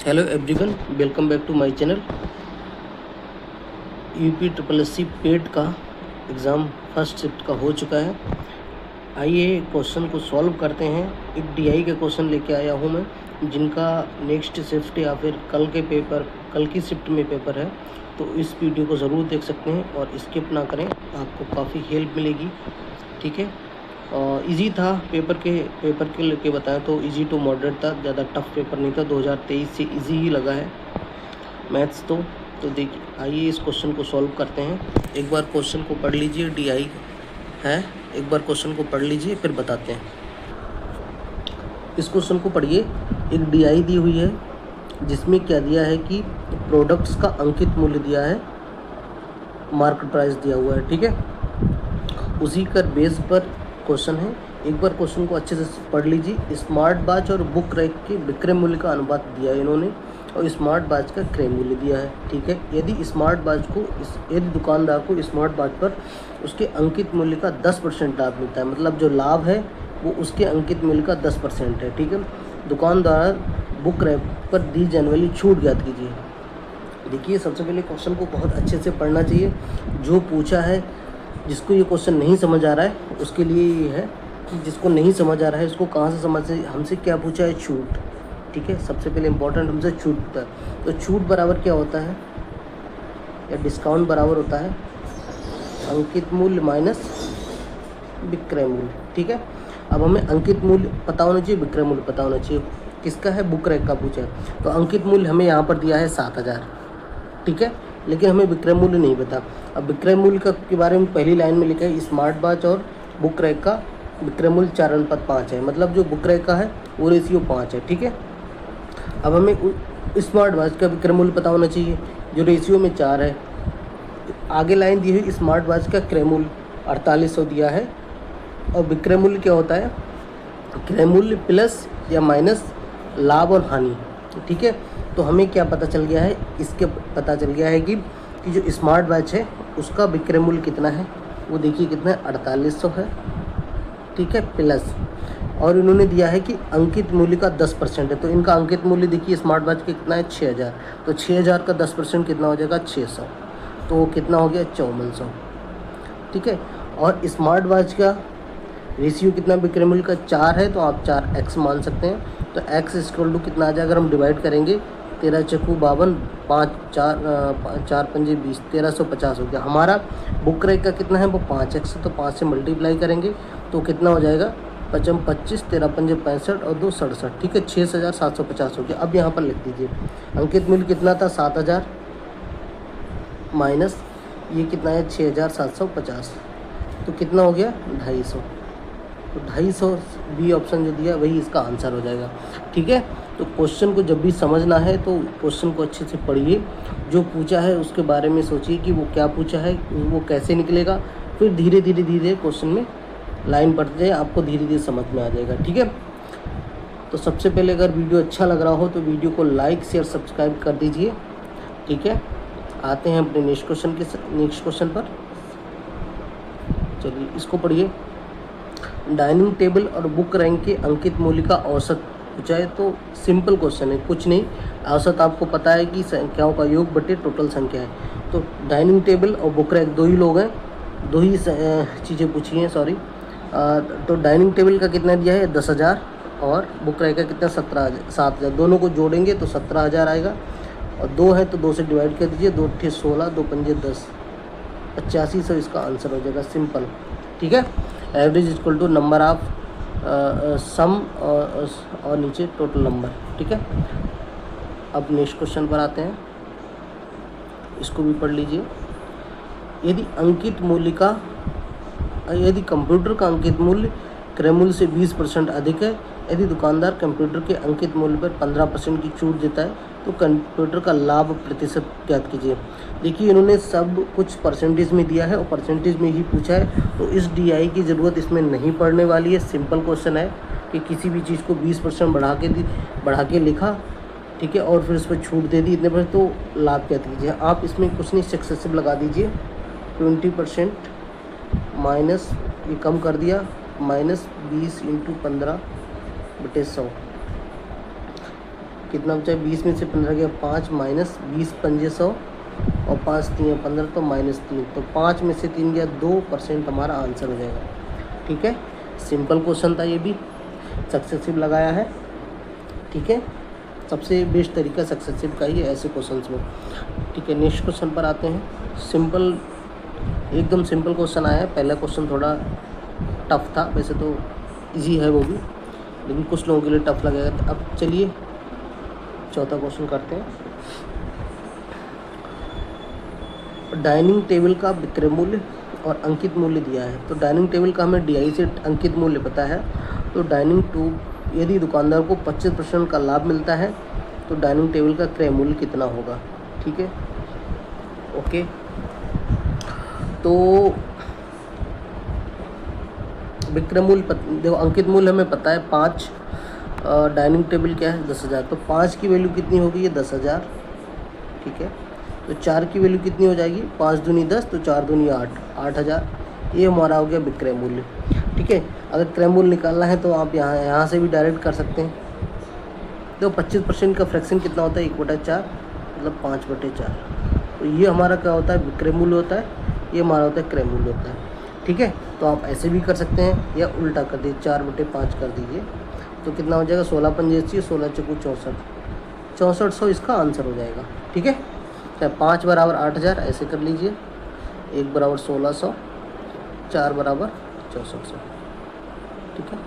Hello everyone, welcome back to my channel. UP triple S C PET का exam first shift का हो चुका है। आइए क्वेश्चन को सॉल्व करते हैं। एक डीआई के क्वेश्चन लेके आया हूँ मैं, जिनका नेक्स्ट शिफ्ट या फिर कल की शिफ्ट में पेपर है। तो इस वीडियो को ज़रूर देख सकते हैं और स्किप ना करें, आपको काफ़ी हेल्प मिलेगी। ठीक है, इजी था। पेपर के लेके बताएं तो इजी टू मॉडरेट था, ज़्यादा टफ पेपर नहीं था। 2023 से इजी ही लगा है मैथ्स तो देखिए, आइए इस क्वेश्चन को सॉल्व करते हैं। एक बार क्वेश्चन को पढ़ लीजिए, डीआई है, एक बार क्वेश्चन को पढ़ लीजिए फिर बताते हैं। इस क्वेश्चन को पढ़िए। एक डीआई दी हुई है जिसमें क्या दिया है कि प्रोडक्ट्स का अंकित मूल्य दिया है, मार्केट प्राइस दिया हुआ है। ठीक है, उसी का बेस पर क्वेश्चन है। एक बार क्वेश्चन को अच्छे से पढ़ लीजिए। स्मार्ट वॉच और बुक रैक के विक्रय मूल्य का अनुपात दिया है इन्होंने, और स्मार्ट वॉच का क्रय मूल्य दिया है। ठीक है, यदि दुकानदार को स्मार्ट वॉच पर उसके अंकित मूल्य का 10% लाभ मिलता है, मतलब जो लाभ है वो उसके अंकित मूल्य का 10% है। ठीक है, दुकानदार बुक रैक पर दी जाने वाली छूट ज्ञात कीजिए। देखिए, सबसे पहले क्वेश्चन को बहुत अच्छे से पढ़ना चाहिए। जो पूछा है, जिसको ये क्वेश्चन नहीं समझ आ रहा है उसके लिए ये है कि जिसको नहीं समझ आ रहा है उसको कहाँ से समझ से, हमसे क्या पूछा है, छूट। ठीक है, सबसे पहले इंपॉर्टेंट हमसे छूट होता है। तो छूट बराबर क्या होता है, या डिस्काउंट बराबर होता है अंकित मूल्य माइनस विक्रय मूल्य। ठीक है, अब हमें अंकित मूल्य पता होना चाहिए, विक्रय मूल्य पता होना चाहिए। किसका है, बुक रैक का पूछा है। तो अंकित मूल्य हमें यहाँ पर दिया है 7000। ठीक है, लेकिन हमें विक्रय मूल्य नहीं पता। अब विक्रय मूल्य के बारे में पहली लाइन में लिखा है स्मार्ट वॉच और बुक रैक का विक्रय मूल्य 4:5 है, मतलब जो बुक रैक का है वो रेशियो 5 है। ठीक है, अब हमें स्मार्ट वॉच का विक्रय मूल्य पता होना चाहिए जो रेशियो में 4 है। आगे लाइन दी हुई स्मार्ट वॉच का क्रय मूल्य 4800 दिया है, और विक्रय मूल्य क्या होता है, क्रय मूल्य प्लस या माइनस लाभ और हानि। ठीक है, तो हमें क्या पता चल गया है, इसके पता चल गया है कि जो स्मार्ट वॉच है उसका विक्रय मूल्य कितना है, वो देखिए कितना है, 4800 है। ठीक है, प्लस, और इन्होंने दिया है कि अंकित मूल्य का 10% है। तो इनका अंकित मूल्य देखिए स्मार्ट वॉच का कितना है, 6000। तो 6000 का 10% कितना हो जाएगा, 600। तो कितना हो गया, 5400। ठीक है, और स्मार्ट वॉच का रेशियो कितना विक्रय मूल्य का 4 है, तो आप 4x मान सकते हैं। तो x इक्वल टू कितना आ जाएगा, अगर हम डिवाइड करेंगे 13 चक्कू 52, 5 4 पंजे 20, 1350 हो गया। हमारा बुक रैक का कितना है, वो 5x है, तो 5 से मल्टीप्लाई करेंगे तो कितना हो जाएगा, 5 25, 13 पंजे 65 और 2 67। ठीक है, 6750 हो गया। अब यहाँ पर लिख दीजिए अंकित मूल्य कितना था, 7000 माइनस ये कितना है, 6750, तो कितना हो गया, 250। तो 250 बी ऑप्शन जो दिया वही इसका आंसर हो जाएगा। ठीक है, तो क्वेश्चन को जब भी समझना है तो क्वेश्चन को अच्छे से पढ़िए। जो पूछा है उसके बारे में सोचिए कि वो क्या पूछा है, वो कैसे निकलेगा। फिर धीरे धीरे क्वेश्चन में लाइन पढ़ते जाए, आपको धीरे धीरे समझ में आ जाएगा। ठीक है, तो सबसे पहले अगर वीडियो अच्छा लग रहा हो तो वीडियो को लाइक शेयर सब्सक्राइब कर दीजिए। ठीक है, आते हैं अपने नेक्स्ट क्वेश्चन पर। चलिए इसको पढ़िए। डाइनिंग टेबल और बुक रैंक के अंकित मूल्य का औसत पूछा है। तो सिंपल क्वेश्चन है, कुछ नहीं। औसत आपको पता है कि संख्याओं का योग बटे टोटल संख्या है। तो डाइनिंग टेबल और बुक रैंक दो ही लोग हैं, दो ही चीज़ें पूछी हैं, सॉरी। तो डाइनिंग टेबल का कितना दिया है, 10,000, और बुक रैंक का कितना, 7,000। दोनों को जोड़ेंगे तो 17,000 आएगा, और 2 है तो 2 से डिवाइड कर दीजिए, 2 × 16, 2 पंजे 10, 8500 इसका आंसर हो जाएगा, सिंपल। ठीक है, average equal to number of sum और नीचे टोटल नंबर। ठीक है, अब नेक्स्ट क्वेश्चन पर आते हैं, इसको भी पढ़ लीजिए। यदि कंप्यूटर का अंकित मूल्य क्रय मूल्य से 20% अधिक है, यदि दुकानदार कंप्यूटर के अंकित मूल्य पर 15% की छूट देता है, तो कंप्यूटर का लाभ प्रतिशत ज्ञात कीजिए। देखिए, इन्होंने सब कुछ परसेंटेज में दिया है और परसेंटेज में ही पूछा है, तो इस डीआई की ज़रूरत इसमें नहीं पड़ने वाली है। सिंपल क्वेश्चन है कि किसी भी चीज़ को 20% बढ़ा के लिखा, ठीक है, और फिर उस पर छूट दे दी इतने पर, तो लाभ ज्ञात कीजिए। आप इसमें कुछ नहीं, सक्सेसिव लगा दीजिए। 20% माइनस, ये कम कर दिया, -20 × 15/100। कितना बचा, 20 में से 15 गया 5, माइनस 20 पंजे 100 और 5 3 15, तो -3, तो 5 में से 3 गया 2% हमारा आंसर हो जाएगा। ठीक है, सिंपल क्वेश्चन था, ये भी सक्सेसिव लगाया है। ठीक है, सबसे बेस्ट तरीका सक्सेसिव का ही है ऐसे क्वेश्चंस में। ठीक है, नेक्स्ट क्वेश्चन पर आते हैं। सिंपल, एकदम सिंपल क्वेश्चन आया है। पहला क्वेश्चन थोड़ा टफ था, वैसे तो इजी है वो भी, लेकिन कुछ लोगों के लिए टफ लगेगा। अब चलिए चौथा क्वेश्चन करते हैं। डाइनिंग टेबल का विक्रय मूल्य और अंकित मूल्य दिया है। तो डाइनिंग टेबल का हमें DI से अंकित मूल्य पता है। तो डाइनिंग यदि दुकानदार को 25% का लाभ मिलता है तो डाइनिंग टेबल का क्रय मूल्य कितना होगा। ठीक है, ओके। तो विक्रय मूल्य देखो, अंकित मूल्य हमें पता है 5, डाइनिंग टेबल क्या है 10,000, तो 5 की वैल्यू कितनी होगी, ये 10,000। ठीक है, तो 4 की वैल्यू कितनी हो जाएगी, 5 दूनी 10, तो 4 दूनी 8, 8,000। ये हमारा हो गया विक्रय मूल्य। ठीक है, अगर क्रय मूल्य निकालना है तो आप यहाँ से भी डायरेक्ट कर सकते हैं। देखो 25% का फ्रैक्शन कितना होता है, 1/4, मतलब 5/4। तो ये हमारा क्या होता है, विक्रय मूल्य होता है, ये हमारा होता है क्रय मूल्य होता है। ठीक है, तो आप ऐसे भी कर सकते हैं या उल्टा कर दीजिए, 4/5 कर दीजिए, तो कितना हो जाएगा, 16 पंजे 80, 16 चौको 64, 6400 इसका आंसर हो जाएगा। ठीक है, चाहे 5 बराबर 8,000 ऐसे कर लीजिए, 1 बराबर 1600, 4 बराबर 6400। ठीक है,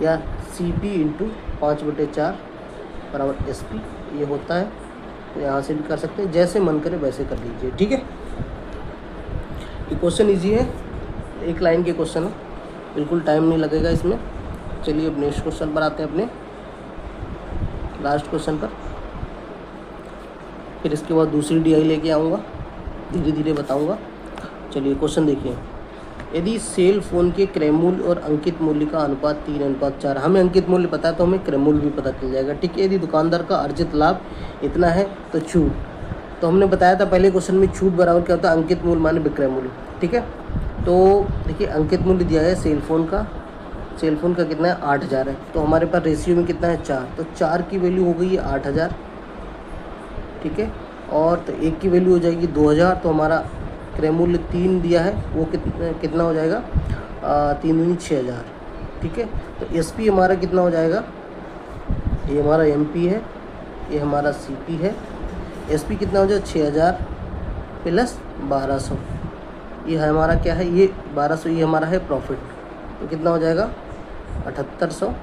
या CP × 5/4 बराबर SP ये होता है। तो यहाँ से भी कर सकते हैं, जैसे मन करे वैसे कर लीजिए। ठीक है, ये क्वेश्चन इजी है, एक लाइन के क्वेश्चन है, बिल्कुल टाइम नहीं लगेगा इसमें। चलिए अब नेक्स्ट क्वेश्चन पर आते हैं, अपने लास्ट क्वेश्चन पर। फिर इसके बाद दूसरी DI लेके आऊँगा, धीरे धीरे बताऊँगा। चलिए क्वेश्चन देखिए। यदि सेल फोन के क्रय मूल्य और अंकित मूल्य का अनुपात 3:4, हमें अंकित मूल्य पता है तो हमें क्रय मूल्य भी पता चल जाएगा। ठीक है, यदि दुकानदार का अर्जित लाभ इतना है तो छूट, तो हमने बताया था पहले क्वेश्चन में, छूट बराबर क्या होता है, अंकित मूल्य माने विक्रय मूल्य। ठीक है, तो देखिए अंकित मूल्य दिया है सेल फोन का कितना है, 8,000 है। तो हमारे पास रेशियो में कितना है, 4, तो 4 की वैल्यू हो गई है 8,000। ठीक है, और तो 1 की वैल्यू हो जाएगी 2,000, तो हमारा क्रय मूल्य 3 दिया है, वो कितना हो जाएगा, 3 दूनी 6,000। ठीक है, तो SP हमारा कितना हो जाएगा, ये हमारा MP है, ये हमारा CP है। SP कितना हो जाएगा, 6,000 प्लस 1,200, ये है हमारा क्या है, ये 1,200, ये हमारा है प्रॉफिट। तो कितना हो जाएगा, 7,800,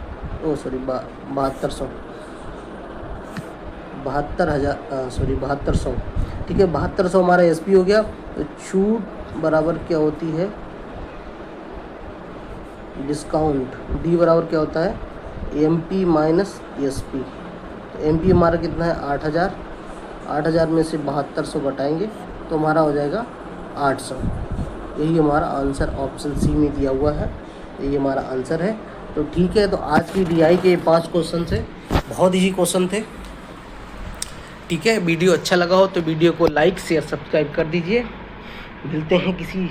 7,200। ठीक है, 7,200 हमारा SP हो गया। तो छूट बराबर क्या होती है, डिस्काउंट, D बराबर क्या होता है, MP माइनस SP। तो MP हमारा कितना है, 8,000, 8,000 में से 7,200 घटाएंगे तो हमारा हो जाएगा 800। यही हमारा आंसर ऑप्शन C में दिया हुआ है, यही हमारा आंसर है। तो ठीक है, तो आज की DI के 5 क्वेश्चन थे, बहुत ही क्वेश्चन थे। ठीक है, वीडियो अच्छा लगा हो तो वीडियो को लाइक शेयर सब्सक्राइब कर दीजिए। मिलते हैं किसी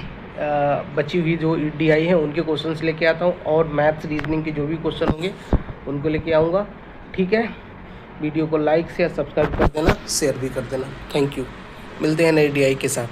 बची हुई जो DI है उनके क्वेश्चंस लेके आता हूँ, और मैथ्स रीजनिंग के जो भी क्वेश्चन होंगे उनको लेके आऊँगा। ठीक है, वीडियो को लाइक शेयर सब्सक्राइब कर देना, शेयर भी कर देना। थैंक यू, मिलते हैं नई DI के साथ।